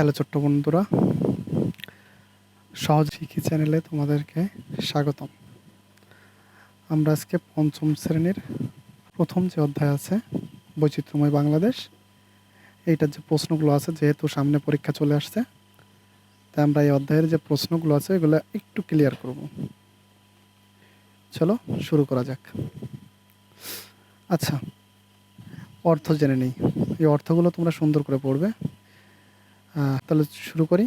Hello ছোট্ট বন্ধুরা, সহজ শিখি চ্যানেলে তোমাদেরকে স্বাগতম। আমরা আজকে পঞ্চম শ্রেণীর প্রথম যে অধ্যায় আছে বৈচিত্র্যময় বাংলাদেশ, এইটার যে প্রশ্নগুলো আছে, যেহেতু সামনে পরীক্ষা চলে আসছে, তাই আমরা এই অধ্যায়ের যে প্রশ্নগুলো আছে এগুলো একটু ক্লিয়ার করব। চলো শুরু করা যাক। আচ্ছা, অর্থ জেনে নেই। এই অর্থগুলো তোমরা সুন্দর করে পড়বে। তাহলে শুরু করি।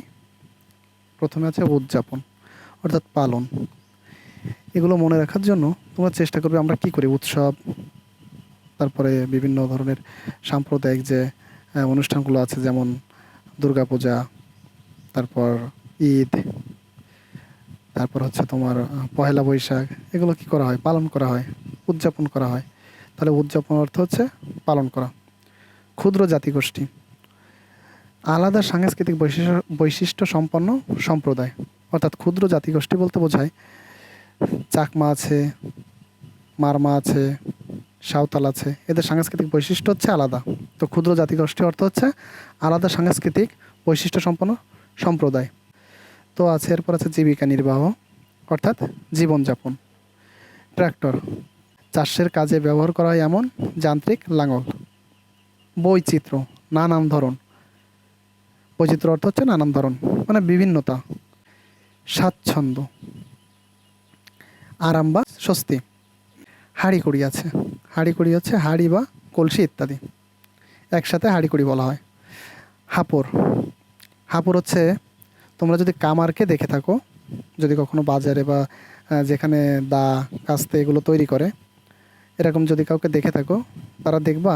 প্রথমে আছে উদযাপন, অর্থাৎ পালন। এগুলো মনে রাখার জন্য তোমরা চেষ্টা করবে আমরা কি করি। উৎসব, তারপরে বিভিন্ন ধরনের সাম্প্রদায়িক যে অনুষ্ঠানগুলো আছে, যেমন দুর্গাপূজা, তারপর ঈদ, তারপর হচ্ছে তোমার পহেলা বৈশাখ, এগুলো কি করা হয়? পালন করা হয়, উদযাপন করা হয়। তাহলে উদযাপন অর্থ হচ্ছে পালন করা। ক্ষুদ্র জাতিগোষ্ঠী, আলাদা সাংস্কৃতিক বৈশিষ্ট্য সম্পন্ন সম্প্রদায়। অর্থাৎ ক্ষুদ্র জাতিগোষ্ঠী বলতে বোঝায় চাকমা আছে, মারমা আছে, সাঁওতাল আছে, এদের সাংস্কৃতিক বৈশিষ্ট্য হচ্ছে আলাদা। তো ক্ষুদ্র জাতিগোষ্ঠী অর্থ হচ্ছে আলাদা সাংস্কৃতিক বৈশিষ্ট্য সম্পন্ন সম্প্রদায়। তো আছে এরপর আছে জীবিকা নির্বাহ, অর্থাৎ জীবনযাপন। ট্র্যাক্টর, চাষের কাজে ব্যবহার করা হয় এমন যান্ত্রিক লাঙল। বৈচিত্র্য, নানান ধরন। বৈচিত্র্য অর্থ হচ্ছে নানান ধরন, মানে বিভিন্নতা। স্বাচ্ছন্দ্য, আরাম বা স্বস্তি। হাঁড়িকুড়ি আছে, হাঁড়িকুড়ি হচ্ছে হাঁড়ি বা কলসি ইত্যাদি, একসাথে হাঁড়িকুড়ি বলা হয়। হাঁপড়, হাঁপড় হচ্ছে তোমরা যদি কামারকে দেখে থাকো, যদি কখনো বাজারে বা যেখানে দা কাস্তে এগুলো তৈরি করে, এরকম যদি কাউকে দেখে থাকো, তারা দেখবা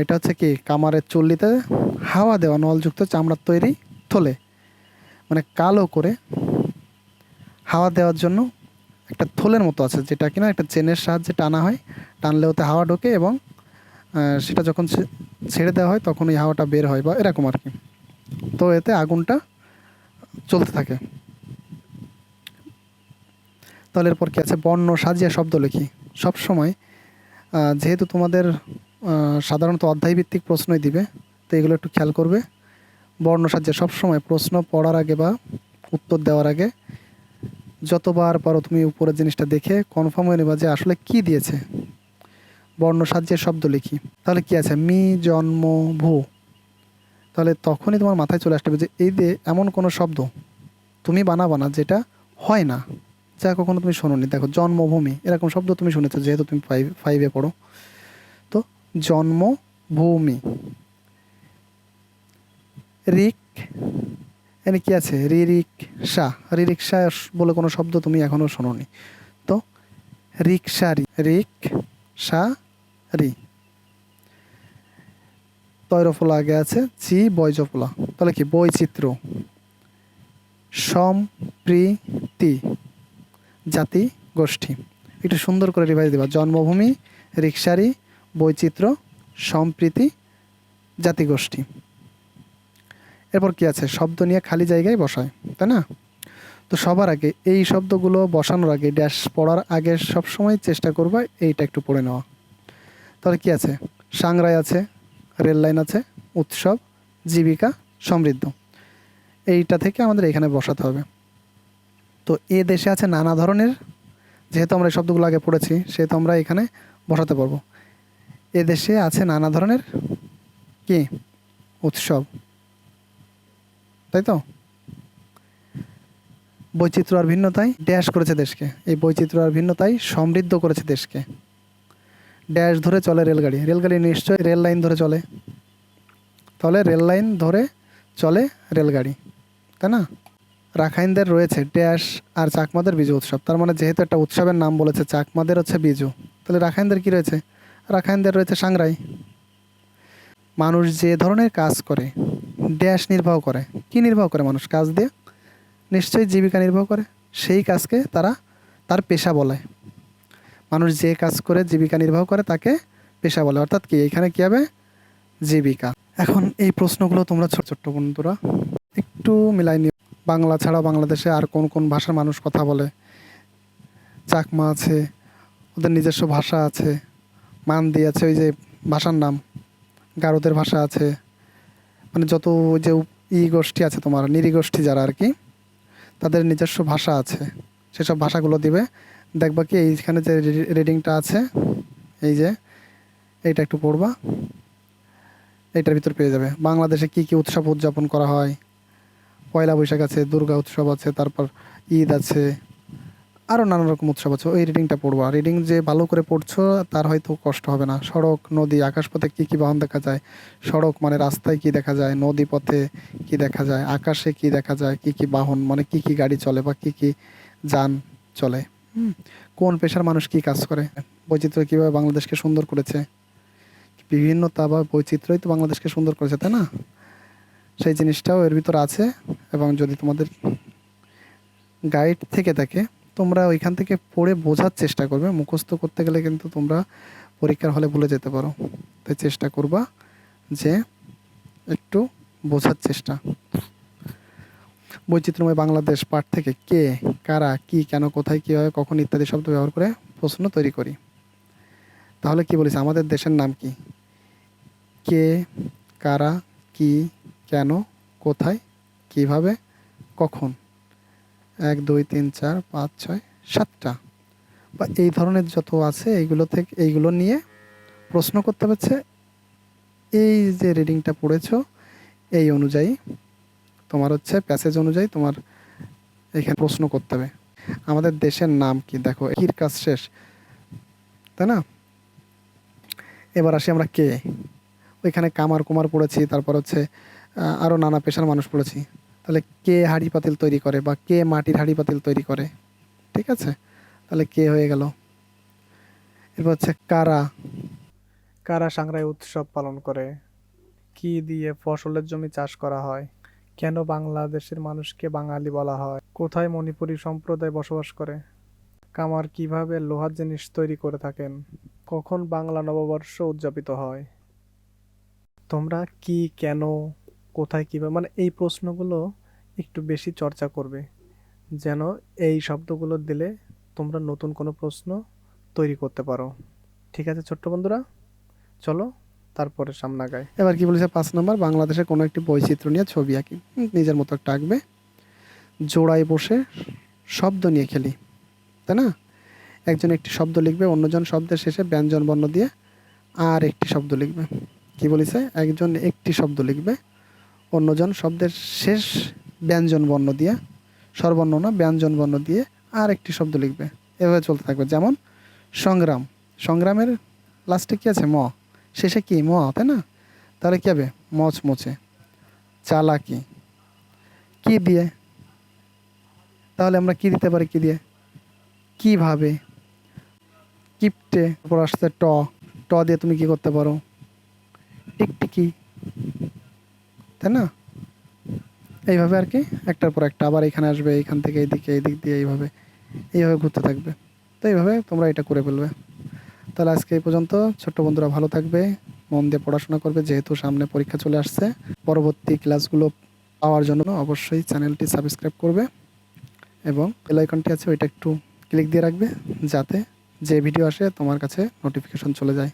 এটা হচ্ছে কি কামারের চুল্লিতে হাওয়া দেওয়া নলযুক্ত চামড়ার তৈরি থলে, মানে কালো করে হাওয়া দেওয়ার জন্য একটা থলের মতো আছে, যেটা কিনা একটা চেনের সাহায্যে টানা হয়। টানলে ওতে হাওয়া ঢোকে এবং সেটা যখন ছেড়ে দেওয়া হয় তখন ওই হাওয়াটা বের হয়, বা এরকম আর কি। তো এতে আগুনটা চলতে থাকে। তাহলে এরপর কি আছে? বর্ণ সাজিয়ে শব্দ লিখি। সবসময় যেহেতু তোমাদের সাধারণত অধ্যায়ভিত্তিক প্রশ্নই দিবে, তো এগুলো একটু খেয়াল করবে। বর্ণ সাজিয়ে সবসময় প্রশ্ন পড়ার আগে বা উত্তর দেওয়ার আগে যতবার পারো তুমি উপরের জিনিসটা দেখে কনফার্ম হয়ে নেবা যে আসলে কি দিয়েছে। বর্ণ সাজিয়ে শব্দ লিখি। তাহলে কি আছে? মি, জন্ম, ভূ। তাহলে তখনই তোমার মাথায় চলে আসবে যে এই যে এমন কোনো শব্দ তুমি বানাবা না যেটা হয় না, যা কখনো তুমি শোনোনি। দেখো, জন্মভূমি, এরকম শব্দ তুমি শুনেছো যেহেতু তুমি ফাইভে পড়ো। তো জন্মভূমি। রিক, এখানে কি আছে? রিক্সা, রিক্সা বলে কোনো শব্দ তুমি এখনো শোনোনি। তো রিক্সারি, রিক্সা রি। তৈরফলা আগে আছে, চি বৈজফলা। তাহলে কি? বৈচিত্র্য। সম্প্রীতি, জাতি গোষ্ঠী। একটু সুন্দর করে রিভাইজ দেবা। জন্মভূমি, রিক্সারি, বৈচিত্র্য, সম্প্রীতি, জাতিগোষ্ঠী। এরপর কি আছে? শব্দ নিয়ে খালি জায়গায় বসায়, তাই না? তো সবার আগে এই শব্দগুলো বসানোর আগে, ড্যাশ পড়ার আগে সবসময় চেষ্টা করবা এইটা একটু পড়ে নেওয়া। তাহলে কি আছে? সাংরাই আছে, রেল লাইন আছে, উৎসব, জীবিকা, সমৃদ্ধ। এইটা থেকে আমাদের এখানে বসাতে হবে। তো এ দেশে আছে নানা ধরনের, যেহেতু আমরা এই শব্দগুলো আগে পড়েছি সেহেতু আমরা এখানে বসাতে পারবো। এ দেশে আছে নানা ধরনের কি উৎসব, তাই তো? বৈচিত্র্য আর ভিন্নতায় ড্যাশ করেছে দেশকে, এই বৈচিত্র্য আর ভিন্নতায় সমৃদ্ধ করেছে দেশকে। ড্যাশ ধরে চলে রেলগাড়ি, রেলগাড়ি নিশ্চয়ই রেল লাইন ধরে চলে, তাহলে রেল লাইন ধরে চলে রেলগাড়ি, তাই না? রাখাইনদের রয়েছে ড্যাশ আর চাকমাদের বিজু উৎসব। তার মানে যেহেতু একটা উৎসবের নাম বলেছে, চাকমাদের হচ্ছে বিজু, তাহলে রাখাইনদের কি রয়েছে? রাখাইনদের রয়েছে সাংরাই। মানুষ যে ধরনের কাজ করে ড্যাশ নির্বাহ করে, কি নির্বাহ করে? মানুষ কাজ দিয়ে নিশ্চয়ই জীবিকা নির্বাহ করে, সেই কাজকে তারা তার পেশা বলে। মানুষ যে কাজ করে জীবিকা নির্বাহ করে তাকে পেশা বলে। অর্থাৎ কি এখানে কি হবে? জীবিকা। এখন এই প্রশ্নগুলো তোমরা ছোট ছোট্ট বন্ধুরা একটু মিলাই নিও। বাংলা ছাড়া বাংলাদেশে আর কোন কোন ভাষার মানুষ কথা বলে? চাকমা আছে, ওদের নিজস্ব ভাষা আছে। মান্দি আছে, ওই যে ভাষার নাম। গারোদের ভাষা আছে, মানে যত যে গোষ্ঠী আছে তোমার নৃগোষ্ঠী যারা আর কি, তাদের নিজস্ব ভাষা আছে, সেসব ভাষাগুলো দিবে। দেখবা কি এইখানে যে রিডিংটা আছে, এই যে এইটা একটু পড়বা, এইটার ভিতর পেয়ে যাবে বাংলাদেশে কি কি উৎসব উদযাপন করা হয়। পয়লা বৈশাখ আছে, দুর্গা উৎসব আছে, তারপর ঈদ আছে, আরও নানা রকম উৎসব আছে। ওই রিডিংটা পড়বা। রিডিং যে ভালো করে পড়ছো তার হয়তো কষ্ট হবে না। সড়ক, নদী, আকাশপথে কী কী বাহন দেখা যায়, সড়ক মানে রাস্তায় কি দেখা যায়, নদী পথে কি দেখা যায়, আকাশে কি দেখা যায়, কি কি বাহন মানে কি কি গাড়ি চলে বা কি কি যান চলে, কোন পেশার মানুষ কি কাজ করে, বৈচিত্র্য কীভাবে বাংলাদেশকে সুন্দর করেছে, বিভিন্নতা বা বৈচিত্র্যই তো বাংলাদেশকে সুন্দর করেছে, তাই না? সেই জিনিসটাও এর ভিতর আছে। এবং যদি তোমাদের গাইড থেকে থাকে, তোমরা ওইখান থেকে পড়ে বোঝার চেষ্টা করবে। মুখস্থ করতে গেলে কিন্তু তোমরা পরীক্ষার হলে ভুলে যেতে পারো। তাই চেষ্টা করবা যে একটু বোঝার চেষ্টা। বৈচিত্র্যময় বাংলাদেশ পাঠ থেকে কে, কারা, কি, কেন, কোথায়, কীভাবে, কখন ইত্যাদি শব্দ ব্যবহার করে প্রশ্ন তৈরি করি। তাহলে কি বলিস, আমাদের দেশের নাম কি? কে, কারা, কি, কেন, কোথায়, কিভাবে, কখন। 1 2 3 4 5 6 7টা বা এই ধরনের যত আছে এইগুলো নিয়ে প্রশ্ন করতে পারছে। এই যে রিডিংটা পড়েছো এই অনুযায়ী তোমার হচ্ছে প্যাসেজ অনুযায়ী তোমার এখানে প্রশ্ন করতে হবে। আমাদের দেশের নাম কি, দেখো এর কাজ শেষ, তাই না? এবার আসি আমরা কে। ওইখানে কামার কুমার পড়েছি, তারপর হচ্ছে আরও নানা পেশার মানুষ পড়েছি। তাহলে কে হাঁড়ি পাতিল তৈরি করে বা কে মাটির হাঁড়ি পাতিল তৈরি করে, ঠিক আছে? তাহলে কে হয়ে গেল। এরপর হচ্ছে কারা। কারা সাংগ্রাই উৎসব পালন করে, কি দিয়ে ফসলের জমি চাষ করা হয়, কেন বাংলাদেশের মানুষকে বাঙালি বলা হয়, কোথায় মণিপুরী সম্প্রদায় বসবাস করে, কামার কিভাবে লোহার জিনিস তৈরি করে থাকেন, কখন বাংলা নববর্ষ উদযাপিত হয়। তোমরা কি, কেন, কোথায়, কিভাবে মানে এই প্রশ্নগুলো একটু বেশি চর্চা করবে, যেন এই শব্দগুলো দিলে তোমরা নতুন কোনো প্রশ্ন তৈরি করতে পারো। ঠিক আছে ছোট্ট বন্ধুরা, চলো তারপরে সামনে আগাই। এবার কি বলেছে 5 নম্বর, বাংলাদেশের কোনো একটি বৈচিত্র্য নিয়ে ছবি আঁকি। নিজের মতো একটা আঁকবে। জোড়ায় বসে শব্দ নিয়ে খেলি, তাই না? একজন একটি শব্দ লিখবে, অন্যজন শব্দের শেষে ব্যঞ্জন বর্ণ দিয়ে আর একটি শব্দ লিখবে। কি বলেছে, একজন একটি শব্দ লিখবে, অন্যজন শব্দের শেষ ব্যঞ্জন বর্ণ দিয়ে, স্বরবর্ণ না ব্যঞ্জন বর্ণ দিয়ে আর একটি শব্দ লিখবে। এভাবে চলতে থাকবে। যেমন সংগ্রাম, সংগ্রামের লাস্টে কি আছে, ম, শেষে কি, ম, তাই না? তাহলে কি হবে, মচমচে। চালাকি, কি দিয়ে, তাহলে আমরা কি দিতে পারি, কি দিয়ে, কিভাবে। কিপটে, তারপর আসছে ট, ট দিয়ে তুমি কি করতে পারো, টিকটিকি, তাই না? এইভাবে আর কি একটার পর একটা আবার এখানে আসবে, এইখান থেকে এইদিকে, এই দিক দিয়ে এইভাবে এইভাবে ঘুরতে থাকবে। তো এইভাবে তোমরা এটা করে ফেলবে। তাহলে আজকে এই পর্যন্ত। ছোট্ট বন্ধুরা ভালো থাকবে, মন দিয়ে পড়াশোনা করবে, যেহেতু সামনে পরীক্ষা চলে আসছে। পরবর্তী ক্লাসগুলো পাওয়ার জন্য অবশ্যই চ্যানেলটি সাবস্ক্রাইব করবে এবং বেল আইকনটি আছে ওইটা একটু ক্লিক দিয়ে রাখবে, যাতে যে ভিডিও আসে তোমার কাছে নোটিফিকেশন চলে যায়।